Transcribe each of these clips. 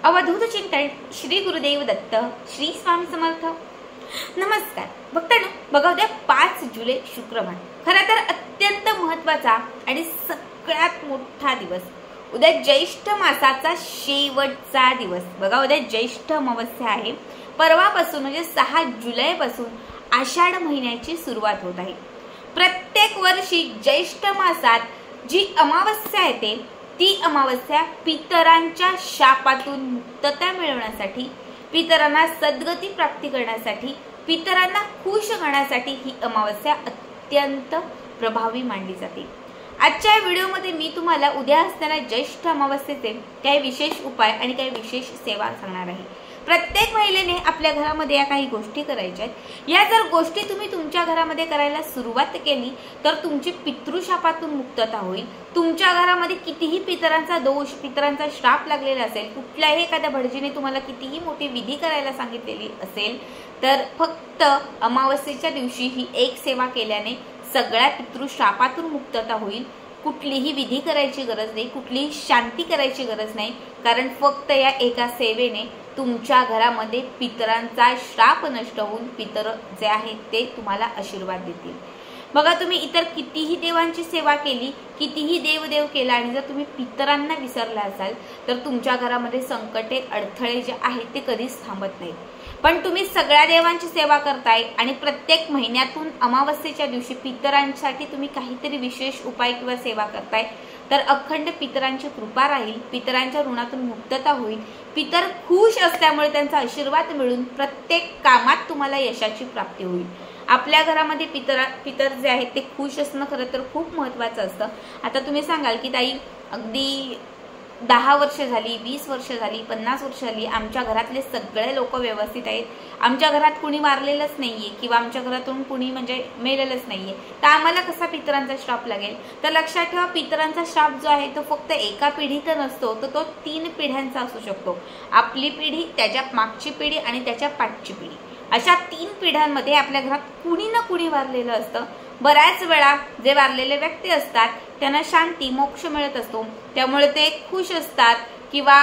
अवधूत चिंतन श्री गुरुदेव दत्त श्री स्वामी समर्थ। नमस्कार भक्तांनो, बघा उद्या 5 जुलै शुक्रवार, खरं तर अत्यंत महत्त्वाचा आणि सगळ्यात मोठा दिवस। उद्या ज्येष्ठ मासाचा शेवटचा दिवस। बघा उद्या ज्येष्ठ अमावस्या आहे। परवापासून म्हणजे 6 जुलै पासून आषाढ महिन्याची सुरुवात होत आहे। प्रत्येक वर्षी ज्येष्ठ मासात जी अमावस्या येते ती अमावस्या पितरांच्या शापातून मुक्तता मिळवण्यासाठी, पितरांना सद्गती प्राप्ती करण्यासाठी, पितरांना खुश करण्यासाठी ही अमावस्या अत्यंत प्रभावी मानली जाते। आजच्या व्हिडिओमध्ये मी तुम्हाला उद्या असणाऱ्या ज्येष्ठ अमावस्येचे काही विशेष उपाय आणि काही विशेष सेवा सांगणार आहे। प्रत्येक महिलेने आपल्या घरामध्ये या काही गोष्टी करायच्या आहेत। या जर गोष्टी तुम्ही तुमच्या घरामध्ये करायला सुरुवात केली तर तुमची पितृशापातून मुक्तता होईल। तुमच्या घरामध्ये कितीही पितरांचा दोष, पितरांचा श्राप लागलेला असेल, कुठल्याही एखाद्या भटजीने तुम्हाला कितीही मोठी विधी करायला सांगितलेली असेल, तर फक्त अमावस्येच्या दिवशी ही एक सेवा केल्याने सगळ्या पितृशापातून मुक्तता होईल। कुठलीही विधी करायची गरज नाही, कुठलीही शांती करायची गरज नाही, कारण फक्त या एका सेवेने तुमच्या घरामध्ये पितरांचा श्राप नष्ट होऊन पितर जे आहेत ते तुम्हाला आशीर्वाद देतील। बघा, तुम्ही इतर कितीही देवांची सेवा केली, कितीही देवदेव केला आणि जर तुम्ही पितरांना विसरला असाल तर तुमच्या घरामध्ये संकटे, अडथळे जे आहेत ते कधीच थांबत नाहीत। पण तुम्ही सगळ्या देवांची सेवा करताय आणि प्रत्येक महिन्यातून अमावस्येच्या दिवशी पितरांसाठी तुम्ही काहीतरी विशेष उपाय किंवा सेवा करताय, तर अखंड पितरांची कृपा राहील, पितरांच्या ऋणातून मुक्तता होईल। पितर खुश असल्यामुळे त्यांचा आशीर्वाद मिळून प्रत्येक कामात तुम्हाला यशाची प्राप्ती होईल। आपल्या घरामध्ये पितर जे आहेत ते खुश असणं खरं तर खूप महत्त्वाचं असतं। आता तुम्ही सांगाल की ताई, अगदी 10 वर्ष झाली, 20 वर्ष झाली, 50 वर्ष झाली, आमच्या घरातले सगळे लोक व्यवस्थित आहेत, आमच्या घरात कुणी मारलेलंच नाहीये किंवा आमच्या घरातून कुणी म्हणजे मेलेलंच नाहीये, तर आम्हाला कसा पितरांचा श्राप लागेल? तर लक्षात ठेवा, पितरांचा श्राप जो आहे तो फक्त एका पिढीचा नसतो, तर तो 3 पिढ्यांचा असू शकतो। आपली पिढी, त्याच्या मागची पिढी आणि त्याच्या पाठची पिढी, अशा 3 पिढ्यांमध्ये आपल्या घरात कुणी ना कुणी वारलेलं असतं। बऱ्याच वेळा जे वारलेले व्यक्ती असतात त्यांना शांती, मोक्ष मिळत असतो, त्यामुळे ते खुश असतात किंवा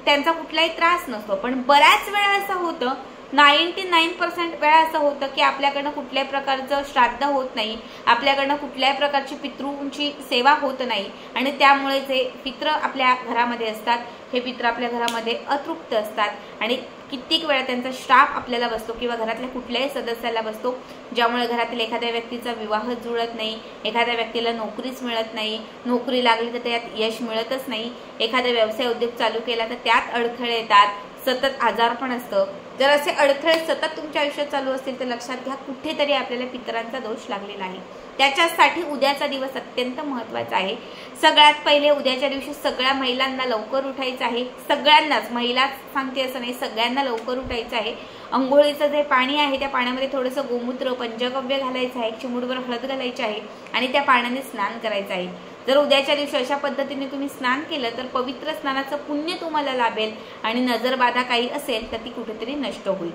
त्यांचा कुठलाही त्रास नसतो। पण बऱ्याच वेळा असं होतं, 99% वेळा असं होतं की आपल्याकडनं कुठल्याही प्रकारचं श्राद्ध होत नाही, आपल्याकडनं कुठल्याही प्रकारची पितृंची सेवा होत नाही आणि त्यामुळे जे पित्र आपल्या घरामध्ये असतात हे पित्र आपल्या घरामध्ये अतृप्त असतात आणि कित्येक वेळा त्यांचा श्राप आपल्याला बसतो किंवा घरातल्या कुठल्याही सदस्याला बसतो, ज्यामुळे घरातील एखाद्या व्यक्तीचा विवाह जुळत नाही, एखाद्या व्यक्तीला नोकरीच मिळत नाही, नोकरी लागली तर त्यात यश मिळतच नाही, एखादा व्यवसाय उद्योग चालू केला तर त्यात अडथळे येतात, सतत आजारपण असतं। जर असे अडथळे सतत तुमच्या आयुष्यात चालू असतील तर लक्षात घ्या, कुठेतरी आपल्याला पितरांचा दोष लागलेला आहे। त्याच्यासाठी उद्याचा दिवस अत्यंत महत्त्वाचा आहे। सगळ्यात पहिले उद्याच्या दिवशी सगळ्या महिलांना लवकर उठायचं आहे। सगळ्यांनाच, महिला सांगते असं नाही, सगळ्यांना लवकर उठायचं आहे। अंघोळीचं जे पाणी आहे त्या पाण्यामध्ये थोडंसं गोमूत्र, पंचगव्य घालायचं आहे, चिमूटभर हळद घालायची आहे आणि त्या पाण्याने स्नान करायचं आहे। जर उद्याच्या दिवशी अशा पद्धतीने तुम्ही स्नान केलं तर पवित्र स्नानाचं पुण्य तुम्हाला लाभेल आणि नजरबाधा काही असेल तर ती कुठेतरी नष्ट होईल।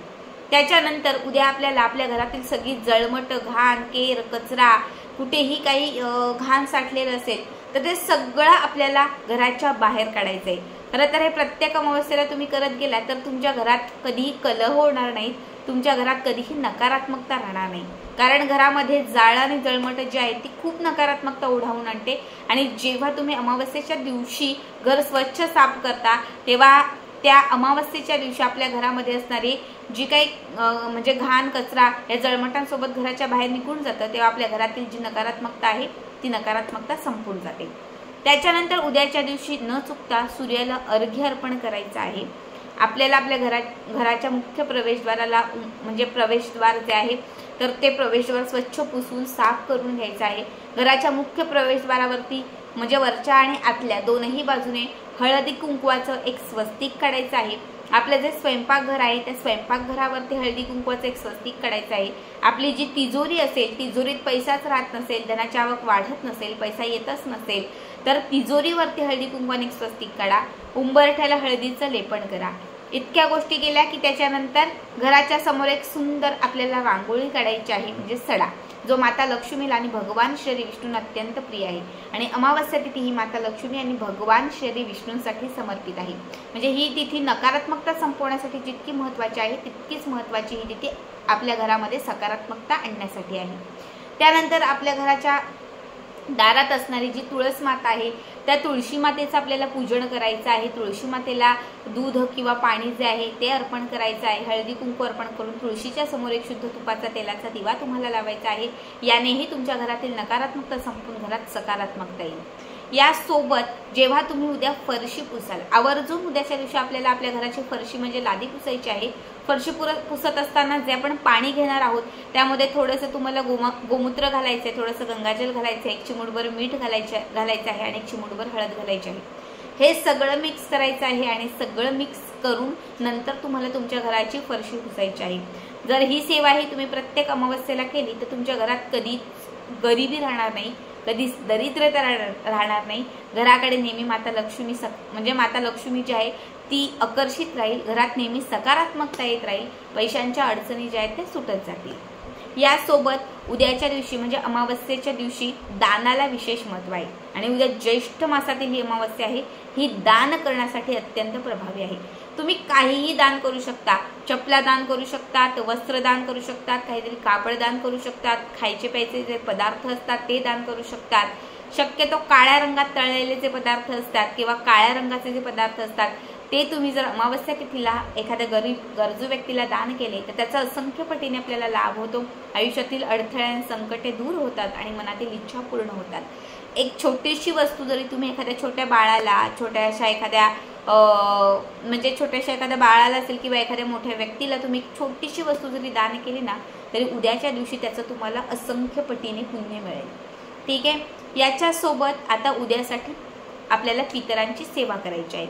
त्याच्यानंतर उद्या आपल्याला आपल्या घरातील सगळी जळमट, घाण, केर, कचरा, कुठेही काही घाण साठलेलं असेल तर ते सगळं आपल्याला घराच्या बाहेर काढायचं आहे। खरं तर हे प्रत्येक अमावस्येला तुम्ही करत गेला तर तुमच्या घरात कधीही कलह होणार नाही, तुमच्या घरात कधीही नकारात्मकता राहणार नाही, कारण घरामध्ये जाळ आणि जळमट जी आहे ती खूप नकारात्मकता ओढावून आणते। आणि जेव्हा तुम्ही अमावस्येच्या दिवशी घर स्वच्छ साफ करता तेव्हा त्या अमावस्येच्या दिवशी आपल्या घरामध्ये असणारी जी काही म्हणजे घाण, कचरा या जळमटांसोबत घराच्या बाहेर निघून जातं, तेव्हा आपल्या घरातील जी नकारात्मकता आहे ती नकारात्मकता संपून जाते। त्याच्यानंतर उद्याच्या दिवशी न चुकता सूर्याला अर्घ्य अर्पण करायचं आहे। आपल्याला आपल्या घराच्या मुख्य प्रवेशद्वाराला म्हणजे प्रवेशद्वार जे आहे तर ते प्रवेशद्वार स्वच्छ पुसून साफ करून घ्यायचं आहे। घराच्या मुख्य प्रवेशद्वारावरती म्हणजे वरच्या आणि आतल्या दोनही बाजूने हळदी कुंकवाचं एक स्वस्तिक काढायचं आहे। आपलं जे स्वयंपाकघर आहे त्या स्वयंपाकघरावरती हळदी कुंकवाचं एक स्वस्तिक काढायचं आहे। आपली जी तिजोरी असेल, तिजोरीत पैसाच राहत नसेल, धनाची आवक वाढत नसेल, पैसा येतच नसेल तर तिजोरीवरती हळदी कुंकवाने एक स्वस्तिक काढा। उंबरठ्याला हळदीचं लेपन करा। इतक्या गोष्टी केल्या की त्याच्यानंतर घराच्या समोर एक सुंदर आपल्याला रांगोळी काढायची आहे, म्हणजे सडा। जो माता लक्ष्मीला आणि भगवान श्री विष्णूंना अत्यंत प्रिय आहे. आणि अमावस्या तिथी ही माता लक्ष्मी आणि भगवान श्री विष्णूंसाठी समर्पित आहे. म्हणजे ही तिथी नकारात्मकता संपवण्यासाठी जितकी महत्त्वाची आहे तितकीच महत्त्वाची ही तिथी आपल्या घरामध्ये सकारात्मकता आणण्यासाठी आहे. त्यानंतर आपल्या घराच्या दारात असणारी जी तुळस माता आहे त्या तुळशी मातेचं आपल्याला पूजन करायचं आहे. तुळशी मातेला दूध किंवा पाणी जे आहे ते अर्पण करायचं आहे. हळदी कुंकू अर्पण करून तुळशीच्या समोर एक शुद्ध तुपाचा तेलाचा दिवा तुम्हाला लावायचा आहे. यानेही तुमच्या घरातील नकारात्मकता संपून घरात सकारात्मकता येईल. यासोबत जेव्हा तुम्ही उद्या फरशी पुसाल, आवर्जून उद्याच्या दिवशी आपल्याला आपल्या घराची फरशी म्हणजे लादी पुसायची आहे. फरशी पुसत असताना जे आपण पाणी घेणार आहोत त्यामध्ये थोडंसं तुम्हाला गोमूत्र घालायचं आहे, थोडंसं गंगाजल घालायचं आहे, एक चिमूटभर मीठ घालायचं आहे आणि एक चिमूटभर हळद घालायची आहे. हे सगळं मिक्स करायचं आहे आणि सगळं मिक्स करून नंतर तुम्हाला तुमच्या घराची फरशी पुसायची आहे. जर ही सेवा ही तुम्ही प्रत्येक अमावस्येला केली तर तुमच्या घरात कधीच गरिबी राहणार नाही, कधीच दरिद्रता राहणार नाही. घराकडे नेहमी माता लक्ष्मी म्हणजे माता लक्ष्मी जी आहे ती आकर्षित राहील. घरात नेहमी सकारात्मकता येत राहील. पैशांच्या अडचणी ज्या आहेत त्या सुटत जातील. यासोबत उद्याच्या दिवशी म्हणजे अमावस्येच्या दिवशी दानाला विशेष महत्त्व आहे. आणि उद्या ज्येष्ठ मासातील ही अमावस्या आहे, ही दान करण्यासाठी अत्यंत प्रभावी आहे. तुम्ही काहीही दान करू शकता. चपला दान करू शकतात, वस्त्र दान करू शकतात, काहीतरी कापड दान करू शकतात, खायचे प्यायचे जे पदार्थ असतात ते दान करू शकतात. शक्यतो काळ्या रंगात तळलेले जे पदार्थ असतात किंवा काळ्या रंगाचे जे पदार्थ असतात ते तुम्ही जर अमावस्या तिथीला एखाद्या गरजू व्यक्तीला दान केले तर त्याचा असंख्य पटीने आपल्याला लाभ होतो. आयुष्यातील अडथळे आणि संकटे दूर होतात आणि मनातील इच्छा पूर्ण होतात. एक छोटीशी वस्तू जरी तुम्ही एखाद्या छोट्या बाळाला, छोट्याशा एखाद्या बाळाला असेल किंवा एखाद्या मोठ्या व्यक्तीला तुम्ही एक छोटीशी वस्तू जरी दान केली ना तरी उद्याच्या दिवशी त्याचं तुम्हाला असंख्य पटीने पुण्य मिळेल. ठीक आहे. याच्यासोबत आता उद्यासाठी आपल्याला पितरांची सेवा करायची आहे.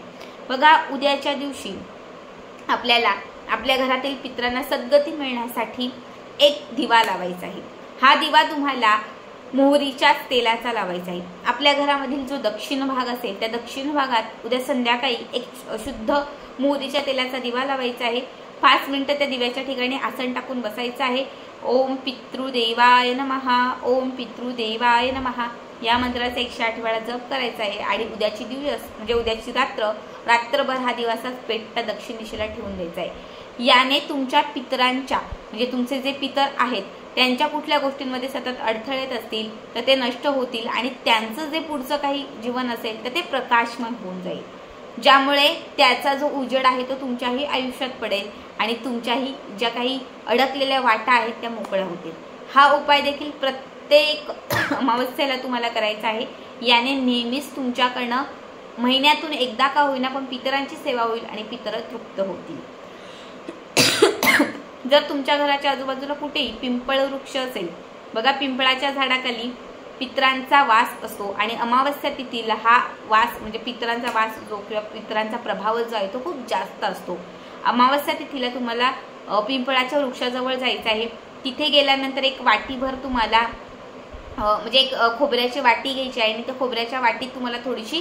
बघा, उद्याच्या दिवशी आपल्याला आपल्या घरातील पितरांना सद्गती मिळण्यासाठी एक दिवा लावायचा आहे. हा दिवा तुम्हाला मोहरीच्या तेलाचा लावायचा आहे. आपल्या घरामधील जो दक्षिण भाग असेल त्या दक्षिण भागात उद्या संध्याकाळी एक शुद्ध मोहरीच्या तेलाचा दिवा लावायचा आहे. 5 मिनिटं त्या दिव्याच्या ठिकाणी आसन टाकून बसायचं आहे. ओम पितृदेवाय नमः, ओम पितृदेवाय नमः या मंत्राचा 108 वेळा जप करायचा आहे. आणि उद्याची दिवस म्हणजे उद्याची रात्रभर हा दिवसाच पेटता दक्षिण दिशेला ठेवून द्यायचा आहे. याने तुमच्या पितरांच्या म्हणजे तुमचे जे पितर आहेत त्यांच्या कुठल्या गोष्टींमध्ये सतत अडथळे येत असतील तर ते नष्ट होतील आणि त्यांचं जे पुढचं काही जीवन असेल तर ते प्रकाशमय होऊन जाईल. ज्यामुळे त्याचा जो उजेड आहे तो तुमच्याही आयुष्यात पडेल आणि तुमच्याही ज्या काही अडकलेल्या वाटा आहेत त्या मोकळ्या होतील. हा उपाय देखील प्रत्येक अमावस्येला तुम्हाला करायचा आहे. याने नेहमीच तुमच्याकडनं महिन्यातून एकदा का होईना पण पितरांची सेवा होईल आणि पितर तृप्त होतील. जर तुमच्या घराच्या आजूबाजूला कुठेही पिंपळ वृक्ष असेल, बघा पिंपळाच्या झाडाखाली पितरांचा वास असतो आणि अमावस्या तिथीला हा वास म्हणजे पितरांचा वास जो किंवा पितरांचा प्रभाव जो आहे तो खूप जास्त असतो. अमावस्या तिथीला तुम्हाला पिंपळाच्या वृक्षाजवळ जायचं आहे. तिथे गेल्यानंतर एक वाटीभर तुम्हाला म्हणजे एक खोबऱ्याची वाटी घ्यायची आहे आणि त्या खोबऱ्याच्या वाटीत तुम्हाला थोडीशी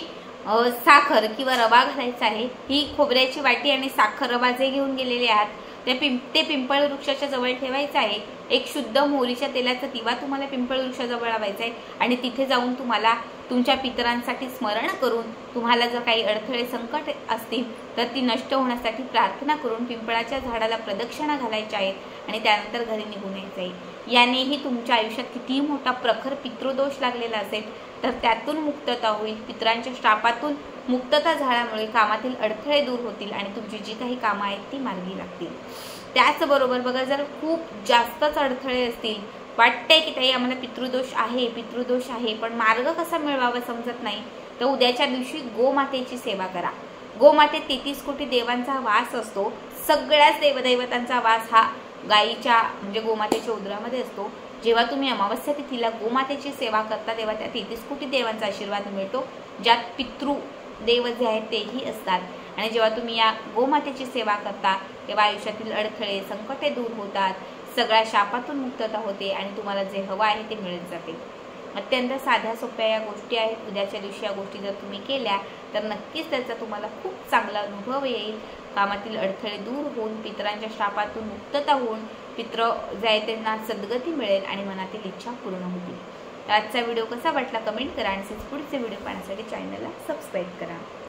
साखर किंवा रवा घालायचा आहे. ही खोबऱ्याची वाटी आणि साखर रवा जे घेऊन गेलेले आहात ते पिंपळ वृक्षाच्या जवळ ठेवायचं आहे. एक शुद्ध मोहरीच्या तेलाचा दिवा तुम्हाला पिंपळ वृक्षाजवळ लावायचा आहे आणि तिथे जाऊन तुम्हाला तुमच्या पितरांसाठी स्मरण करून तुम्हाला जर काही अडथळे संकट असतील तर ती नष्ट होण्यासाठी प्रार्थना करून पिंपळाच्या झाडाला प्रदक्षिणा घालायच्या आहेत आणि त्यानंतर घरी निघून यायचं आहे. यानेही तुमच्या आयुष्यात कितीही मोठा प्रखर पितृदोष लागलेला असेल तर त्यातून मुक्तता होईल. पितरांच्या शापातून मुक्तता झाल्यामुळे कामातील अडथळे दूर होतील आणि तुमची जी काही कामं आहेत ती मार्गी लागतील. त्याचबरोबर बघा, जर खूप जास्तच अडथळे असतील, वाटते की ताई आम्हाला पितृदोष आहे पण मार्ग कसा मिळवावा समजत नाही, तर उद्याच्या दिवशी गोमातेची सेवा करा. गोमातेत 33 कोटी देवांचा वास असतो. सगळ्याच देवदैवतांचा वास हा गायीच्या म्हणजे गोमातेच्या उदरामध्ये असतो. जेव्हा तुम्ही अमावस्या तिथीला गोमातेची सेवा करता तेव्हा त्या 33 कोटी देवांचा आशीर्वाद मिळतो, ज्यात पितृ देव जे आहेत तेही असतात. आणि जेव्हा तुम्ही या गोमातेची सेवा करता तेव्हा आयुष्यातील अडथळे संकटे दूर होतात, सगळ्या शापातून मुक्तता होते आणि तुम्हाला जे हवं आहे ते मिळत जाते. अत्यंत साध्या सोप्या या गोष्टी आहेत. उद्याच्या दिवशी या गोष्टी जर तुम्ही केल्या तर नक्कीच त्याचा तुम्हाला खूप चांगला अनुभव येईल. कामातील अडथळे दूर होऊन, पितरांच्या शापातून मुक्तता होऊन, पित्र जे आहे त्यांना सद्गती मिळेल आणि मनातील इच्छा पूर्ण होतील. आजचा व्हिडिओ कसा वाटला कमेंट करा आणि पुढचे व्हिडिओ पाहण्यासाठी चॅनलला सबस्क्राईब करा.